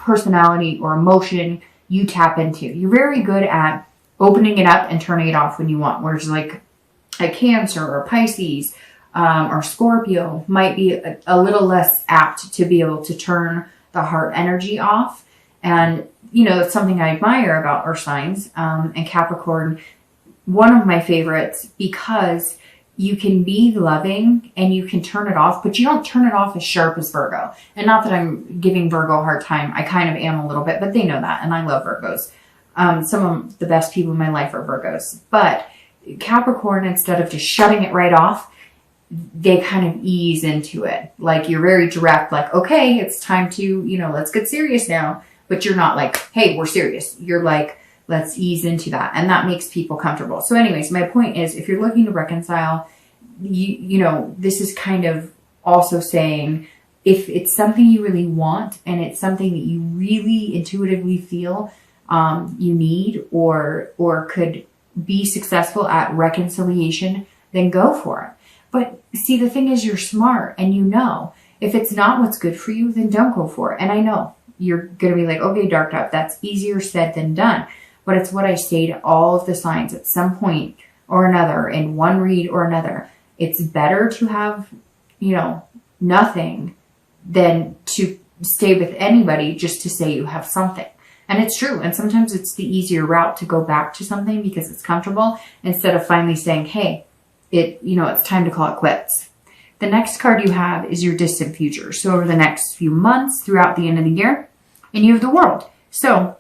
personality or emotion you tap into. You're very good at opening it up and turning it off when you want. Whereas like a Cancer or Pisces or Scorpio might be a little less apt to be able to turn the heart energy off. And, you know, it's something I admire about earth signs. And Capricorn, one of my favorites, because you can be loving and you can turn it off, but you don't turn it off as sharp as Virgo. And not that I'm giving Virgo a hard time. I kind of am a little bit, but they know that. And I love Virgos. Some of the best people in my life are Virgos. But Capricorn, instead of just shutting it right off, they kind of ease into it. Like you're very direct, like, okay, it's time to, you know, let's get serious now. But you're not like, hey, we're serious. You're like, let's ease into that. And that makes people comfortable. So anyways, my point is, if you're looking to reconcile, you know, this is kind of also saying, if it's something you really want and it's something that you really intuitively feel you need or could be successful at reconciliation, then go for it. But see, the thing is, you're smart and you know, if it's not what's good for you, then don't go for it. And I know you're going to be like, okay, Dark Dove, that's easier said than done. But it's what I say to all of the signs at some point or another, in one read or another. It's better to have, you know, nothing than to stay with anybody just to say you have something. And it's true. And sometimes it's the easier route to go back to something because it's comfortable, instead of finally saying, hey, it's time to call it quits. The next card you have is your distant future. So over the next few months throughout the end of the year, and you have the World. So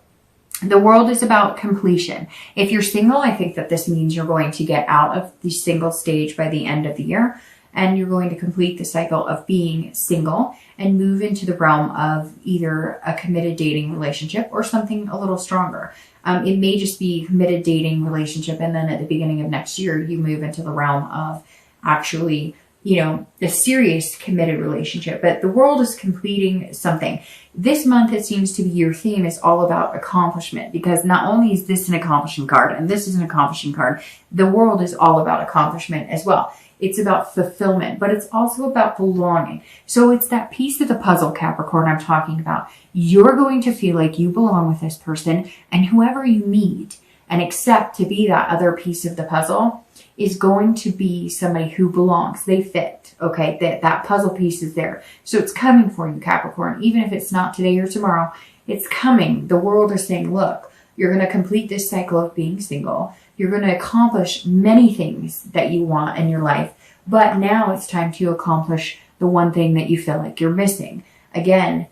the World is about completion. If you're single, I think that this means you're going to get out of the single stage by the end of the year, and you're going to complete the cycle of being single and move into the realm of either a committed dating relationship or something a little stronger. It may just be committed dating relationship, and then at the beginning of next year, you move into the realm of actually, you know, a serious committed relationship. But the World is completing something. This month, it seems to be your theme is all about accomplishment, because not only is this an accomplishing card and this is an accomplishing card, the World is all about accomplishment as well. It's about fulfillment, but it's also about belonging. So it's that piece of the puzzle, Capricorn, I'm talking about. You're going to feel like you belong with this person, and whoever you meet and accept to be that other piece of the puzzle is going to be somebody who belongs. They fit, okay? That puzzle piece is there. So it's coming for you, Capricorn. Even if it's not today or tomorrow, it's coming. The World is saying, look, you're going to complete this cycle of being single. You're going to accomplish many things that you want in your life. But now it's time to accomplish the one thing that you feel like you're missing. Again,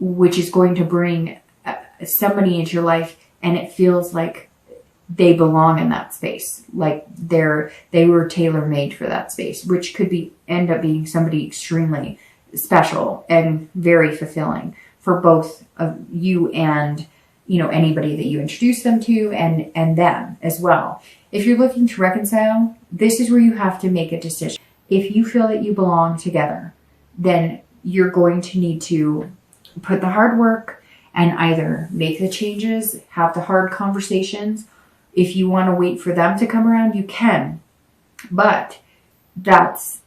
which is going to bring somebody into your life, and it feels like they belong in that space. Like they were tailor-made for that space, which could end up being somebody extremely special and very fulfilling for both of you and, you know, anybody that you introduce them to, and them as well. If you're looking to reconcile, this is where you have to make a decision. If you feel that you belong together, then you're going to need to put the hard work and either make the changes, have the hard conversations. If you want to wait for them to come around, you can. But it's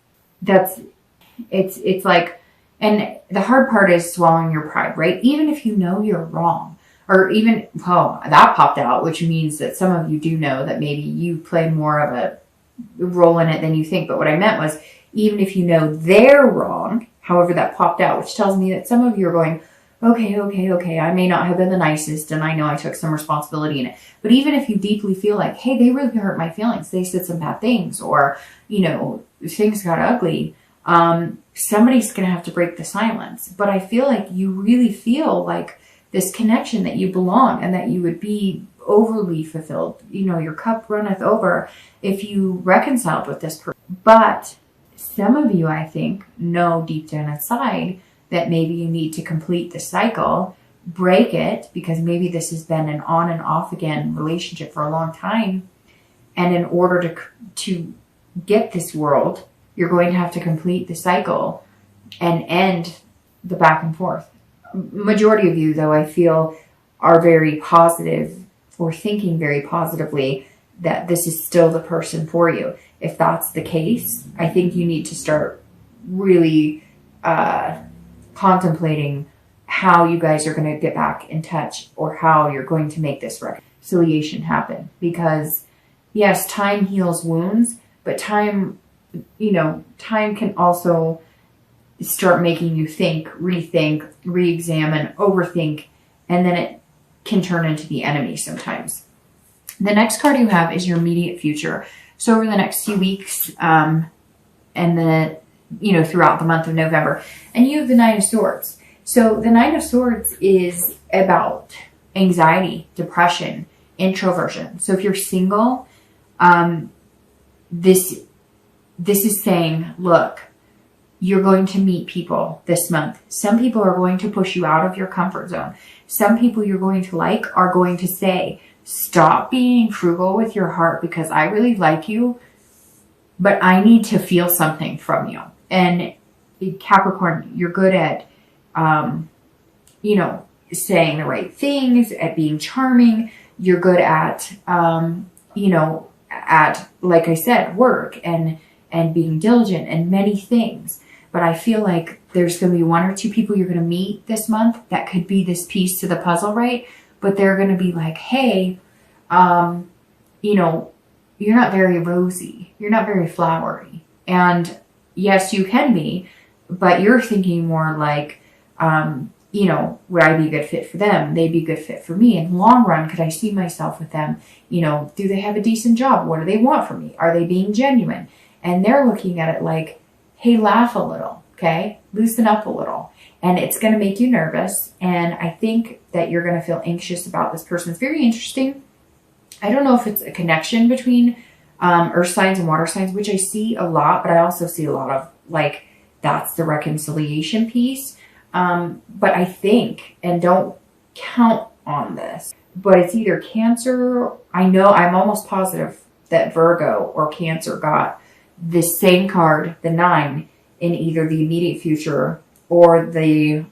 like, and the hard part is swallowing your pride, right? Even if you know you're wrong, or even, oh, that popped out, which means that some of you do know that maybe you play more of a role in it than you think. But what I meant was, even if you know they're wrong, however that popped out, which tells me that some of you are going, okay, I may not have been the nicest, and I know I took some responsibility in it. But even if you deeply feel like, hey, they really hurt my feelings, they said some bad things, or, you know, things got ugly, somebody's going to have to break the silence. But I feel like you really feel like this connection, that you belong and that you would be overly fulfilled. You know, your cup runneth over if you reconciled with this person. But some of you, I think, know deep down inside that maybe you need to complete the cycle, break it, because maybe this has been an on and off again relationship for a long time. And in order to get this World, you're going to have to complete the cycle and end the back and forth. Majority of you, though, I feel are very positive, or thinking very positively that this is still the person for you. If that's the case, I think you need to start really contemplating how you guys are going to get back in touch or how you're going to make this reconciliation happen. Because yes, time heals wounds, but time can also start making you think, rethink, re-examine, overthink, and then it can turn into the enemy sometimes. The next card you have is your immediate future. So over the next few weeks, and then, throughout the month of November, and you have the Nine of Swords. So the Nine of Swords is about anxiety, depression, introversion. So if you're single, this is saying, look, you're going to meet people this month. Some people are going to push you out of your comfort zone. Some people you're going to like are going to say, stop being frugal with your heart because I really like you, but I need to feel something from you. And Capricorn, you're good at, saying the right things, at being charming. You're good at, like I said, work and being diligent and many things. But I feel like there's going to be one or two people you're going to meet this month that could be this piece to the puzzle, right? But they're going to be like, hey, you're not very rosy. You're not very flowery. And yes, you can be, but you're thinking more like, would I be a good fit for them? They'd be a good fit for me. In the long run, could I see myself with them? Do they have a decent job? What do they want from me? Are they being genuine? And they're looking at it like, hey, laugh a little, okay? Loosen up a little. And it's going to make you nervous. And I think that you're going to feel anxious about this person. It's very interesting. I don't know if it's a connection between earth signs and water signs, which I see a lot, but I also see a lot of like, that's the reconciliation piece. But I think, and don't count on this, but it's either Cancer. I'm almost positive that Virgo or Cancer got the same card, the 9, in either the immediate future or the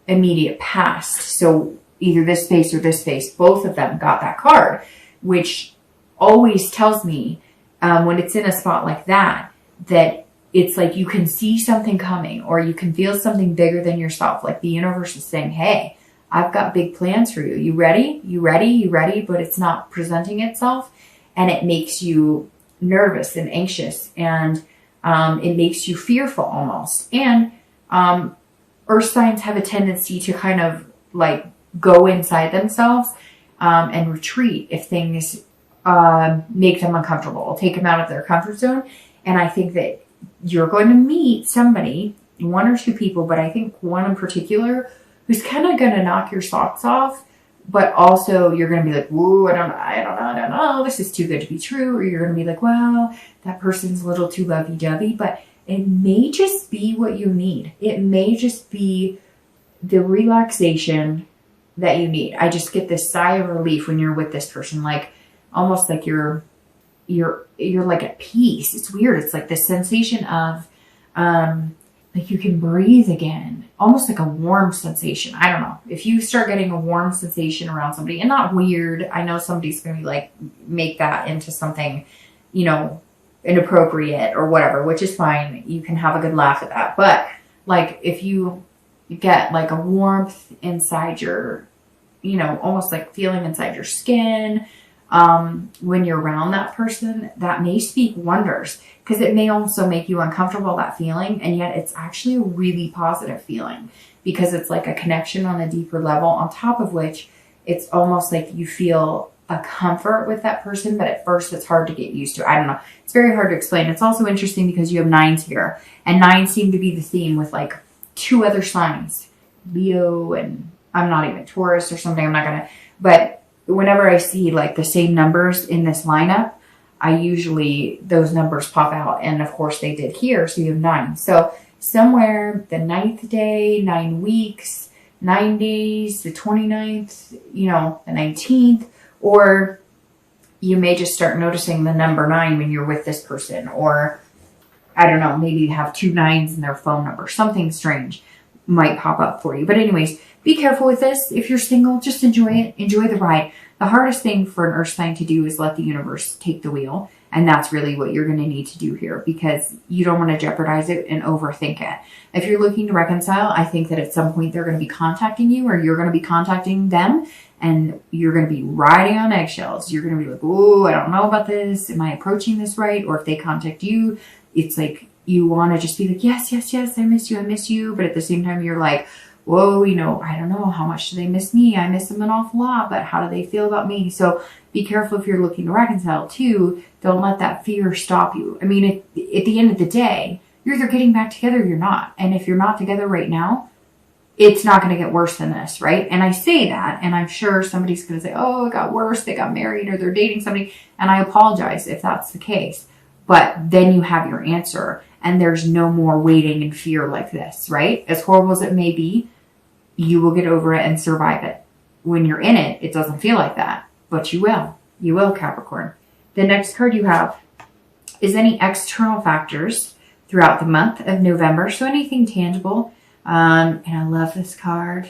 immediate past. So either this face or this face, both of them got that card, which always tells me when it's in a spot like that, that it's like you can see something coming or you can feel something bigger than yourself. Like the universe is saying, hey, I've got big plans for you. You ready? You ready? You ready? But it's not presenting itself, and it makes you nervous and anxious, and it makes you fearful almost. And earth signs have a tendency to kind of like go inside themselves and retreat if things make them uncomfortable, take them out of their comfort zone. And I think that you're going to meet somebody, one or two people, but I think one in particular who's kind of going to knock your socks off. But also you're going to be like, whoa, I don't know. This is too good to be true. Or you're going to be like, well, that person's a little too lovey-dovey, but it may just be what you need. It may just be the relaxation that you need. I just get this sigh of relief when you're with this person, like almost like you're like at peace. It's weird. It's like this sensation of, like you can breathe again, almost like a warm sensation. I don't know. If you start getting a warm sensation around somebody, and not weird, I know somebody's going to be like, make that into something, inappropriate or whatever, which is fine. You can have a good laugh at that. But like if you get like a warmth inside your, almost like feeling inside your skin, when you're around that person, that may speak wonders, because it may also make you uncomfortable, that feeling, and yet it's actually a really positive feeling because it's like a connection on a deeper level, on top of which it's almost like you feel a comfort with that person, but at first it's hard to get used to. I don't know. It's very hard to explain. It's also interesting because you have 9s here, and 9 seem to be the theme with like 2 other signs, Leo, and I'm not even Taurus or something. I'm not going to, but whenever I see like the same numbers in this lineup, those numbers pop out. And of course they did here. So you have 9. So somewhere the 9th day, 9 weeks, 9 days, the 29th, the 19th, or you may just start noticing the number 9 when you're with this person, or I don't know, maybe you have 2 9s in their phone number. Something strange might pop up for you. But anyways, be careful with this. If you're single, just enjoy it. Enjoy the ride. The hardest thing for an earth sign to do is let the universe take the wheel And that's really what you're going to need to do here, because you don't want to jeopardize it and overthink it. If you're looking to reconcile, I think that at some point they're going to be contacting you, or you're going to be contacting them, and you're going to be riding on eggshells. You're going to be like, oh, I don't know about this. Am I approaching this right? Or if they contact you, it's like you want to just be like, yes, yes, yes, I miss you. But at the same time, you're like, whoa, I don't know, how much do they miss me? I miss them an awful lot, but how do they feel about me? So be careful if you're looking to reconcile too. Don't let that fear stop you. I mean, at the end of the day, you're either getting back together or you're not. And if you're not together right now, it's not going to get worse than this, right? And I say that, and I'm sure somebody's going to say, oh, it got worse. They got married, or they're dating somebody. And I apologize if that's the case. But then you have your answer, and there's no more waiting in fear like this, right? As horrible as it may be, you will get over it and survive it. When you're in it, it doesn't feel like that, but you will. You will, Capricorn. The next card you have is any external factors throughout the month of November. So anything tangible. And I love this card.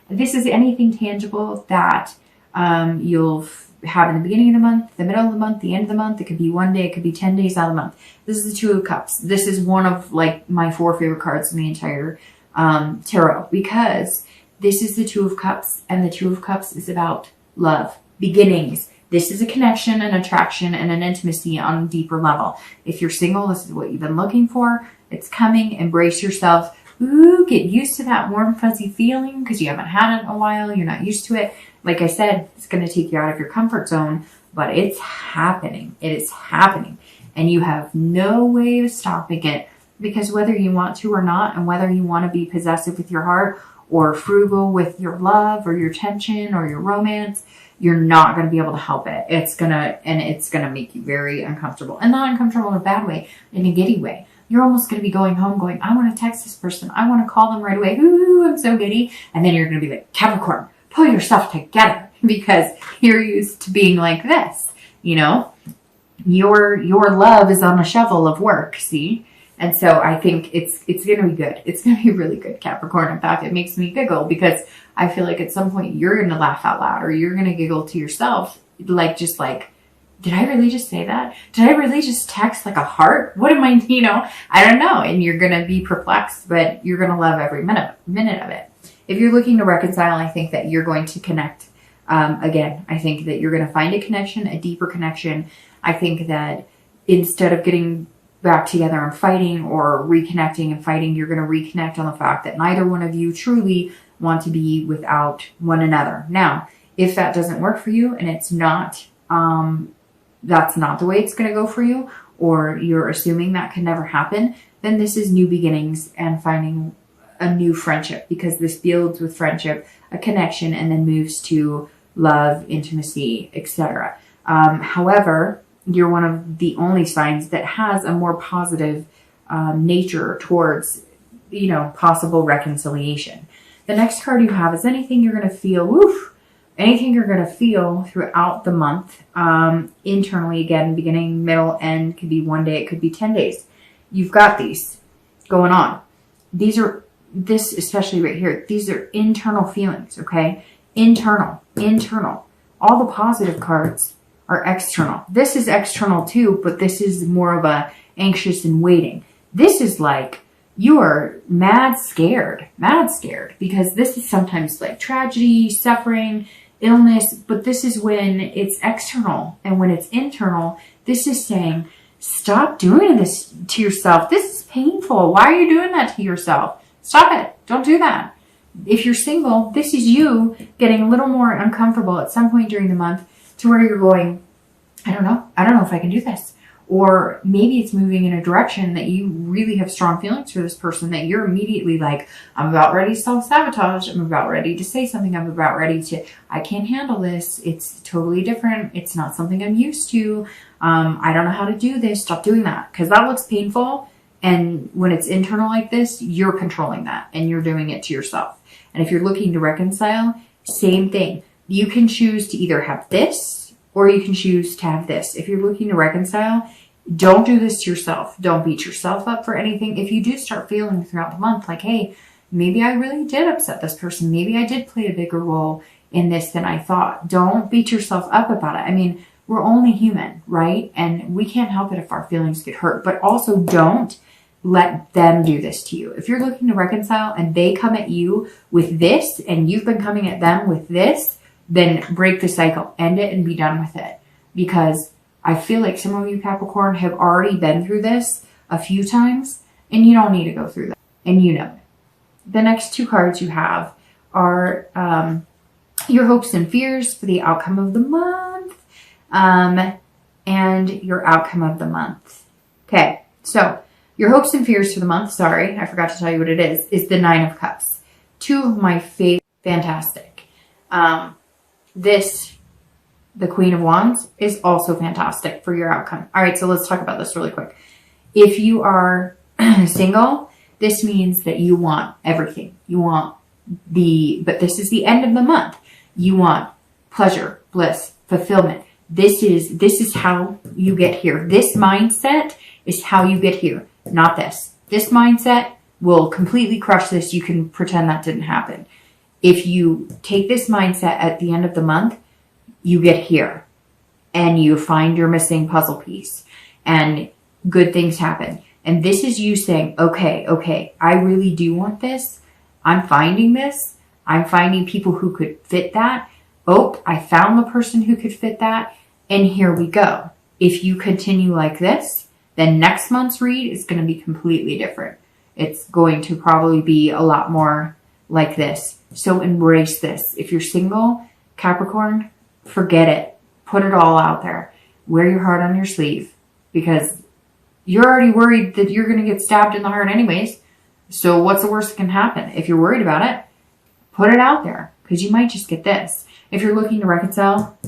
This is anything tangible that you'll have in the beginning of the month, the middle of the month, the end of the month. It could be one day, it could be 10 days out of the month. This is the Two of Cups. This is one of like my 4 favorite cards in the entire tarot, because this is the Two of Cups, and the Two of Cups is about love, beginnings. This is a connection, an attraction, and an intimacy on a deeper level. If you're single, this is what you've been looking for. It's coming. Embrace yourself. Ooh, get used to that warm, fuzzy feeling, because you haven't had it in a while. You're not used to it. Like I said, it's going to take you out of your comfort zone, but it's happening. It is happening. And you have no way of stopping it, because whether you want to or not, and whether you want to be possessive with your heart or frugal with your love or your tension or your romance, you're not going to be able to help it. It's going to make you very uncomfortable, and not uncomfortable in a bad way, in a giddy way. You're almost going to be going home going, I want to text this person. I want to call them right away. Ooh, I'm so giddy. And then you're going to be like, Capricorn, pull yourself together, because you're used to being like this. Your love is on a shovel of work, see? And so I think it's going to be good. It's going to be really good, Capricorn. In fact, it makes me giggle, because I feel like at some point you're going to laugh out loud, or you're going to giggle to yourself. Did I really just say that? Did I really just text like a heart? What am I, I don't know. And you're going to be perplexed, but you're going to love every minute of it. If you're looking to reconcile, I think that you're going to connect. Again, I think that you're going to find a connection, a deeper connection. I think that instead of getting back together and fighting, or reconnecting and fighting, you're going to reconnect on the fact that neither one of you truly want to be without one another. Now, if that doesn't work for you, and it's not, that's not the way it's going to go for you, or you're assuming that can never happen, then this is new beginnings and finding a new friendship, because this builds with friendship, a connection, and then moves to love, intimacy, etc. However, you're one of the only signs that has a more positive nature towards, possible reconciliation. The next card you have is anything you're going to feel, anything you're going to feel throughout the month, internally, again, beginning, middle, end. Could be one day, it could be 10 days. You've got these going on. This especially right here, these are internal feelings, okay? Internal. All the positive cards are external. This is external too, but this is more of a anxious and waiting. This is like you are mad scared, because this is sometimes like tragedy, suffering, illness, but this is when it's external. And when it's internal, this is saying, stop doing this to yourself. This is painful. Why are you doing that to yourself? Stop it. Don't do that. If you're single, this is you getting a little more uncomfortable at some point during the month, to where you're going, I don't know if I can do this. Or maybe it's moving in a direction that you really have strong feelings for this person, that you're immediately like, I'm about ready to self-sabotage. I'm about ready to say something. I'm about ready to, I can't handle this. It's totally different. It's not something I'm used to. I don't know how to do this. Stop doing that, because that looks painful. And when it's internal like this, you're controlling that, and you're doing it to yourself. And if you're looking to reconcile, same thing. You can choose to either have this, or you can choose to have this. If you're looking to reconcile, don't do this to yourself. Don't beat yourself up for anything. If you do start feeling throughout the month like, hey, maybe I really did upset this person. Maybe I did play a bigger role in this than I thought. Don't beat yourself up about it. I mean, we're only human, right? And we can't help it if our feelings get hurt, but also don't let them do this to you. If you're looking to reconcile and they come at you with this and you've been coming at them with this, then break the cycle, end it and be done with it. Because I feel like some of you Capricorn have already been through this a few times and you don't need to go through that. And you know it. The next two cards you have are your hopes and fears for the outcome of the month and your outcome of the month. Okay, so your hopes and fears for the month, sorry, I forgot to tell you what it is the Nine of Cups. Two of my favorite, fantastic. The Queen of Wands is also fantastic for your outcome. All right, so let's talk about this really quick. If you are single, this means that you want everything. You want but this is the end of the month. You want pleasure, bliss, fulfillment. This is how you get here. This mindset is how you get here, not this. This mindset will completely crush this. You can pretend that didn't happen. If you take this mindset at the end of the month, you get here and you find your missing puzzle piece and good things happen. And this is you saying, okay, I really do want this. I'm finding this. I'm finding people who could fit that. Oh, I found the person who could fit that. And here we go. If you continue like this, then next month's read is going to be completely different. It's going to probably be a lot more like this. So embrace this. If you're single, Capricorn, forget it. Put it all out there. Wear your heart on your sleeve because you're already worried that you're going to get stabbed in the heart anyways. So what's the worst that can happen? If you're worried about it, put it out there because you might just get this. If you're looking to reconcile,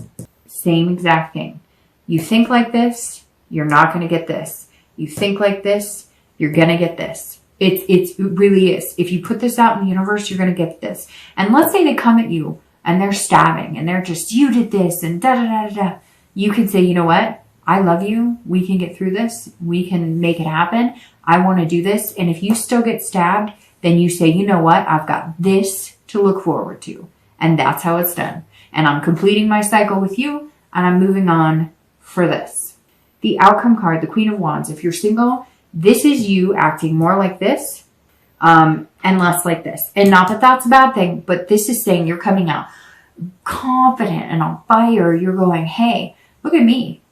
same exact thing. You think like this, you're not going to get this. You think like this, you're going to get this. It really is. If you put this out in the universe, you're going to get this. And let's say they come at you and they're stabbing and they're just, you did this and da da da da da. You can say, you know what? I love you. We can get through this. We can make it happen. I want to do this. And if you still get stabbed, then you say, you know what? I've got this to look forward to. And that's how it's done. And I'm completing my cycle with you and I'm moving on for this. The outcome card, the Queen of Wands. If you're single, this is you acting more like this and less like this. And not that that's a bad thing, but this is saying you're coming out confident and on fire. You're going, hey, look at me.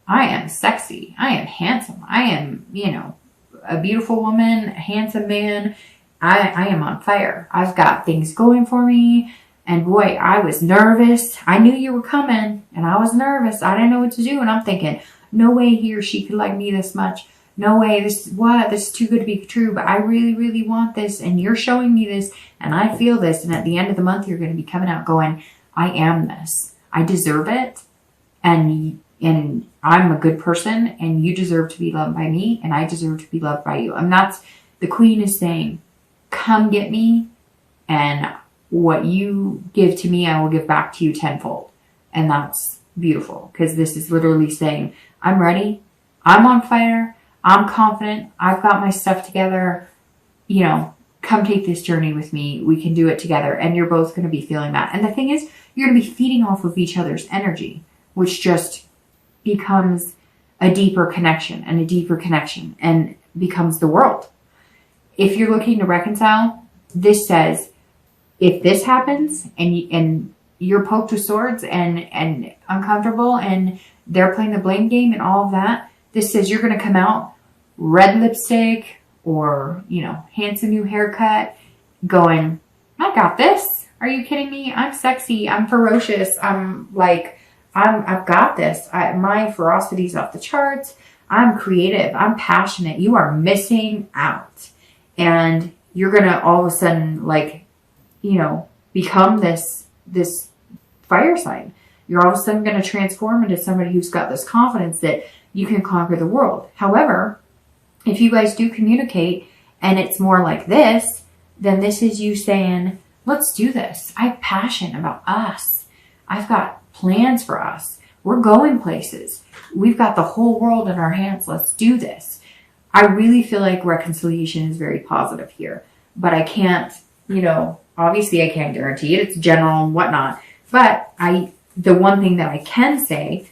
I am sexy. I am handsome. I am, a beautiful woman, a handsome man. I am on fire. I've got things going for me. And boy, I was nervous. I knew you were coming and I was nervous. I didn't know what to do. And I'm thinking, no way he or she could like me this much. No way. This is too good to be true. But I really, really want this. And you're showing me this. And I feel this. And at the end of the month, you're going to be coming out going, I am this. I deserve it. And I'm a good person and you deserve to be loved by me and I deserve to be loved by you. And that's, the Queen is saying, come get me and what you give to me, I will give back to you tenfold. And that's beautiful because this is literally saying, I'm ready. I'm on fire. I'm confident. I've got my stuff together. Come take this journey with me. We can do it together. And you're both going to be feeling that. And the thing is, you're going to be feeding off of each other's energy, which just becomes a deeper connection and becomes the world. If you're looking to reconcile, this says, if this happens and you're poked with swords and uncomfortable and they're playing the blame game and all of that, this says you're going to come out red lipstick or, handsome new haircut going, I got this. Are you kidding me? I'm sexy. I'm ferocious. I've got this. My ferocity's off the charts. I'm creative. I'm passionate. You are missing out. And you're going to all of a sudden, become this fire sign. You're all of a sudden going to transform into somebody who's got this confidence that you can conquer the world. However, if you guys do communicate and it's more like this, then this is you saying, let's do this. I have passion about us. I've got plans for us. We're going places. We've got the whole world in our hands. Let's do this. I really feel like reconciliation is very positive here, but I can't, obviously I can't guarantee it. It's general and whatnot, but the one thing that I can say